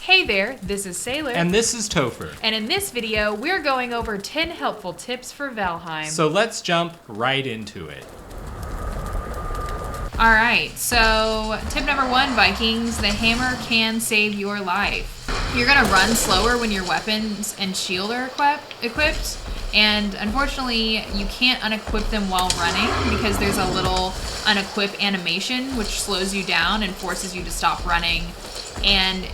Hey there, this is Sailor. And this is Topher. And in this video, we're going over 10 helpful tips for Valheim. So let's jump right into it. Alright, so tip number 1, Vikings, the hammer can save your life. You're gonna run slower when your weapons and shield are equipped, and unfortunately, you can't unequip them while running because there's a little unequip animation which slows you down and forces you to stop running, and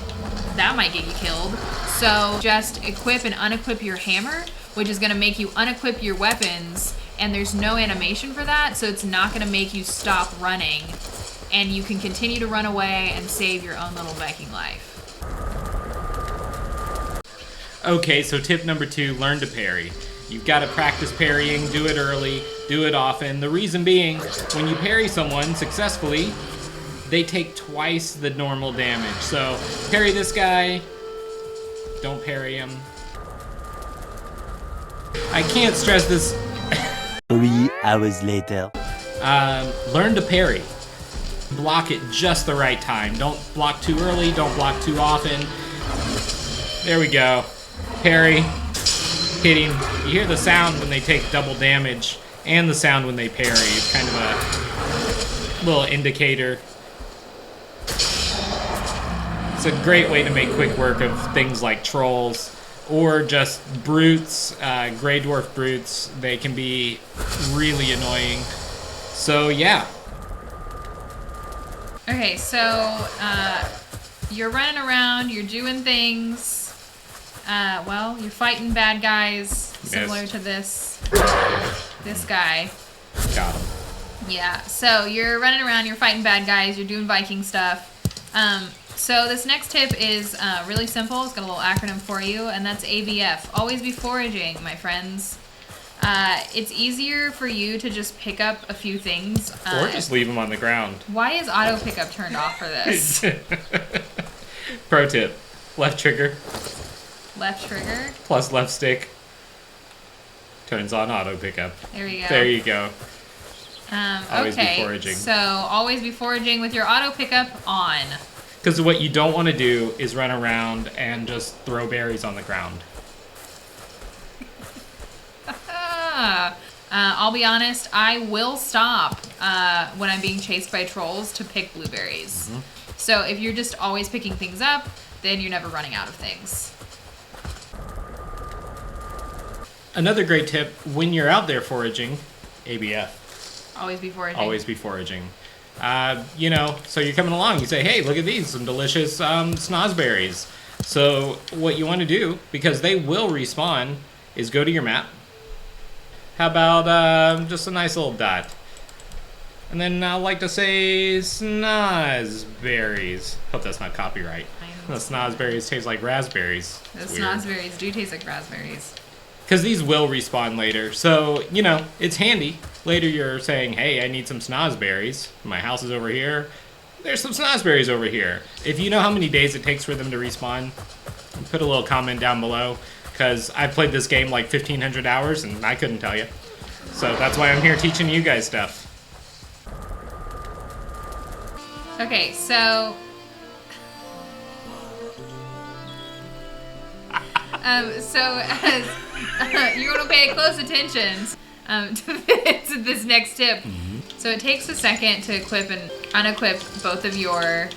that might get you killed. So just equip and unequip your hammer, which is gonna make you unequip your weapons, and there's no animation for that, so it's not gonna make you stop running, and you can continue to run away and save your own little Viking life. Okay, so tip number 2, learn to parry. You've got to practice parrying, do it early, do it often. The reason being, when you parry someone successfully, they take twice the normal damage. So parry this guy, don't parry him. I can't stress this. 3 hours later. Learn to parry. Block it just the right time. Don't block too early, don't block too often. There we go. Parry. Hitting. You hear the sound when they take double damage and the sound when they parry. It's kind of a little indicator. It's a great way to make quick work of things like trolls or just brutes, gray dwarf brutes. They can be really annoying. So yeah. Okay, so you're running around, you're doing things. Well, you're fighting bad guys, similar to this guy. Got him. Yeah, so you're running around, you're fighting bad guys, you're doing Viking stuff. So this next tip is really simple. It's got a little acronym for you, and that's ABF. Always be foraging, my friends. It's easier for you to just pick up a few things. Or just leave them on the ground. Why is auto pickup turned off for this? Pro tip, left trigger. Left trigger. Plus left stick. Turns on auto pickup. There we go. There you go. Always okay, be foraging. So always be foraging with your auto pickup on. Because what you don't want to do is run around and just throw berries on the ground. I'll be honest, I will stop when I'm being chased by trolls to pick blueberries. Mm-hmm. So if you're just always picking things up, then you're never running out of things. Another great tip, when you're out there foraging, ABF. Always be foraging. Always be foraging. You know, so you're coming along, you say, hey, look at these, some delicious snozberries. So what you want to do, because they will respawn, is go to your map. How about just a nice little dot? And then I like to say snozberries. Hope that's not copyright. The snozberries taste like raspberries. The snozberries do taste like raspberries. Because these will respawn later, so, you know, it's handy. Later you're saying, hey, I need some snozberries. My house is over here. There's some snozberries over here. If you know how many days it takes for them to respawn, put a little comment down below, because I've played this game like 1,500 hours, and I couldn't tell you. So that's why I'm here teaching you guys stuff. Okay, so... as you're going to pay close attention to this next tip. Mm-hmm. So it takes a second to equip and unequip both of your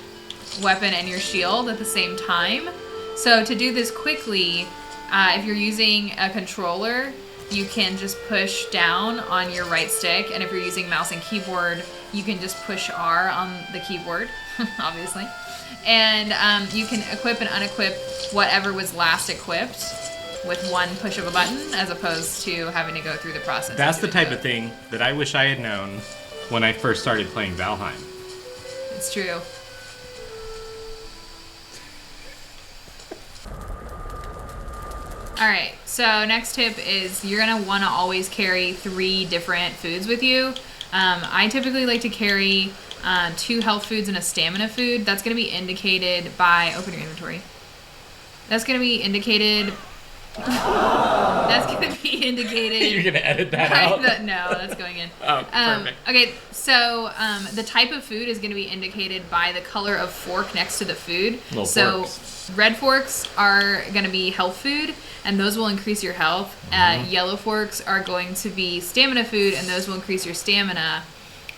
weapon and your shield at the same time. So to do this quickly, if you're using a controller, you can just push down on your right stick, and if you're using mouse and keyboard, you can just push R on the keyboard, obviously. And you can equip and unequip whatever was last equipped with one push of a button, as opposed to having to go through the process. That's the type of thing that I wish I had known when I first started playing Valheim. It's true. Alright, so next tip is you're going to want to always carry 3 different foods with you. I typically like to carry 2 health foods and a stamina food. That's going to be indicated by... Open your inventory. That's going to be indicated That's going to be indicated. You're gonna edit that out? No, that's going in. Oh, perfect. Okay, so the type of food is going to be indicated by the color of fork next to the food. Little so forks. red forks are going to be health food, and those will increase your health. Yellow forks are going to be stamina food, and those will increase your stamina.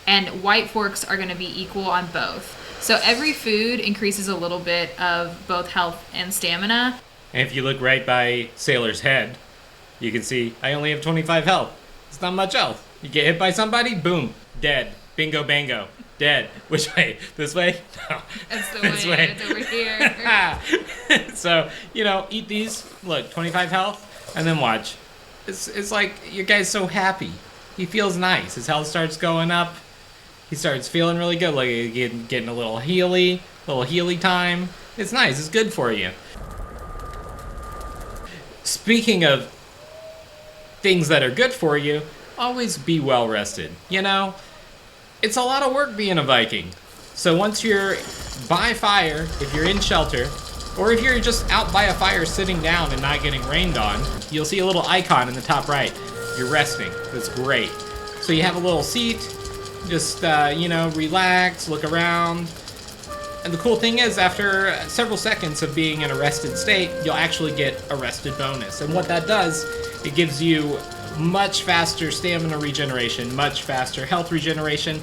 And white forks are going to be equal on both. So every food increases a little bit of both health and stamina. And if you look right by Sailor's head, you can see I only have 25 health. It's not much health. You get hit by somebody, boom, dead. Bingo, bango, dead. Which way? This way? No. That's the This way. It's over here. So, eat these. Look, 25 health, and then watch. It's like your guy's so happy. He feels nice. His health starts going up. He starts feeling really good, like getting a little healy time. It's nice. It's good for you. Speaking of things that are good for you, always be well rested. It's a lot of work being a Viking. So once you're by fire, if you're in shelter, or if you're just out by a fire sitting down and not getting rained on, you'll see a little icon in the top right. You're resting. That's great. So you have a little seat. Just, relax, look around. And the cool thing is, after several seconds of being in a rested state, you'll actually get a rested bonus. And what that does, it gives you much faster stamina regeneration, much faster health regeneration,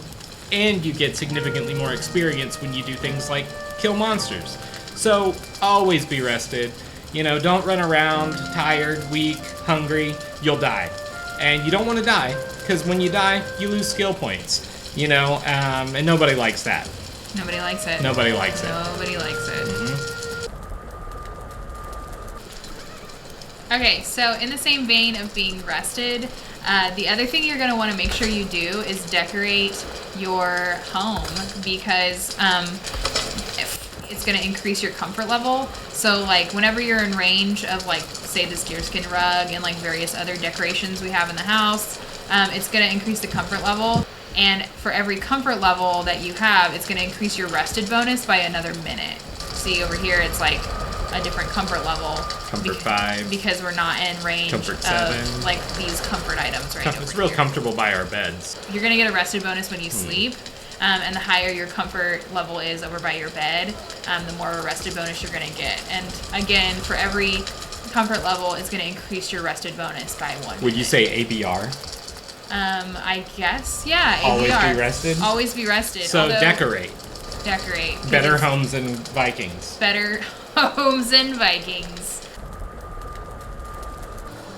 and you get significantly more experience when you do things like kill monsters. So always be rested. Don't run around tired, weak, hungry. You'll die. And you don't want to die, because when you die, you lose skill points. And nobody likes that. Nobody likes it. Nobody likes it. Nobody likes it. Mm-hmm. Okay, so in the same vein of being rested, the other thing you're going to want to make sure you do is decorate your home, because it's going to increase your comfort level. So whenever you're in range of say this deerskin rug and various other decorations we have in the house, it's going to increase the comfort level. And for every comfort level that you have, it's going to increase your rested bonus by another minute. See over here, it's a different comfort level. Comfort 5. Because we're not in range Comfort 7. of these comfort items right over It's real here. comfortable by our beds. You're going to get a rested bonus when you sleep. And the higher your comfort level is over by your bed, the more of a rested bonus you're going to get. And again, for every comfort level, it's going to increase your rested bonus by 1 Would you say ABR? I guess, yeah. Always ABR. be rested? Always be rested. So Although, decorate. Decorate. Better homes and Vikings. Better homes and Vikings.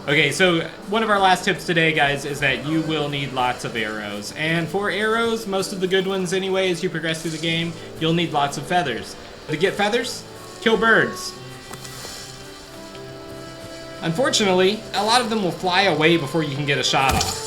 Okay, so one of our last tips today, guys, is that you will need lots of arrows. And for arrows, most of the good ones anyway, as you progress through the game, you'll need lots of feathers. To get feathers, kill birds. Unfortunately, a lot of them will fly away before you can get a shot off.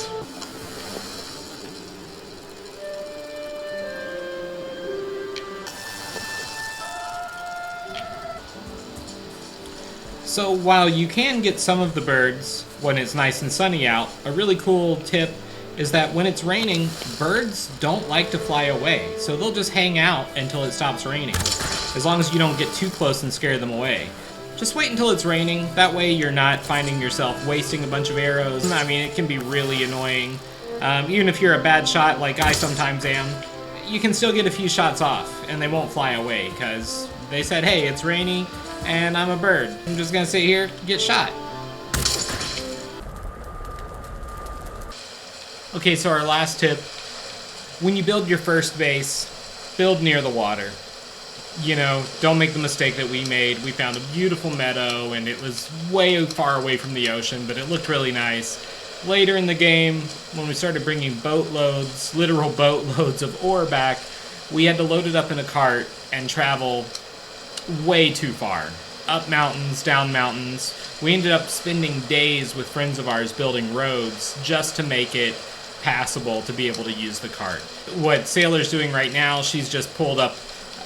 So while you can get some of the birds when it's nice and sunny out, a really cool tip is that when it's raining, birds don't like to fly away. So they'll just hang out until it stops raining, as long as you don't get too close and scare them away. Just wait until it's raining. That way you're not finding yourself wasting a bunch of arrows. I mean, it can be really annoying. Even if you're a bad shot like I sometimes am, you can still get a few shots off and they won't fly away because they said, hey, it's rainy and I'm a bird. I'm just gonna sit here, get shot. Okay, so our last tip, when you build your first base, build near the water. Don't make the mistake that we made. We found a beautiful meadow and it was way far away from the ocean, but it looked really nice. Later in the game, when we started bringing boatloads, literal boatloads of ore back, we had to load it up in a cart and travel way too far. Up mountains, down mountains. We ended up spending days with friends of ours building roads just to make it passable to be able to use the cart. What Sailor's doing right now, she's just pulled up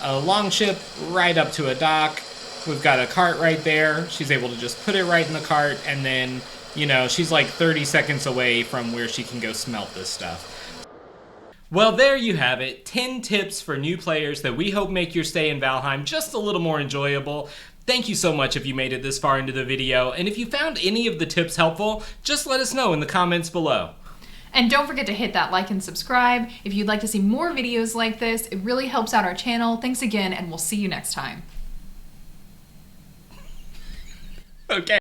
a longship right up to a dock. We've got a cart right there. She's able to just put it right in the cart, and then, she's like 30 seconds away from where she can go smelt this stuff. Well, there you have it. 10 tips for new players that we hope make your stay in Valheim just a little more enjoyable. Thank you so much if you made it this far into the video, and if you found any of the tips helpful, just let us know in the comments below. And don't forget to hit that like and subscribe. If you'd like to see more videos like this, it really helps out our channel. Thanks again, and we'll see you next time. Okay.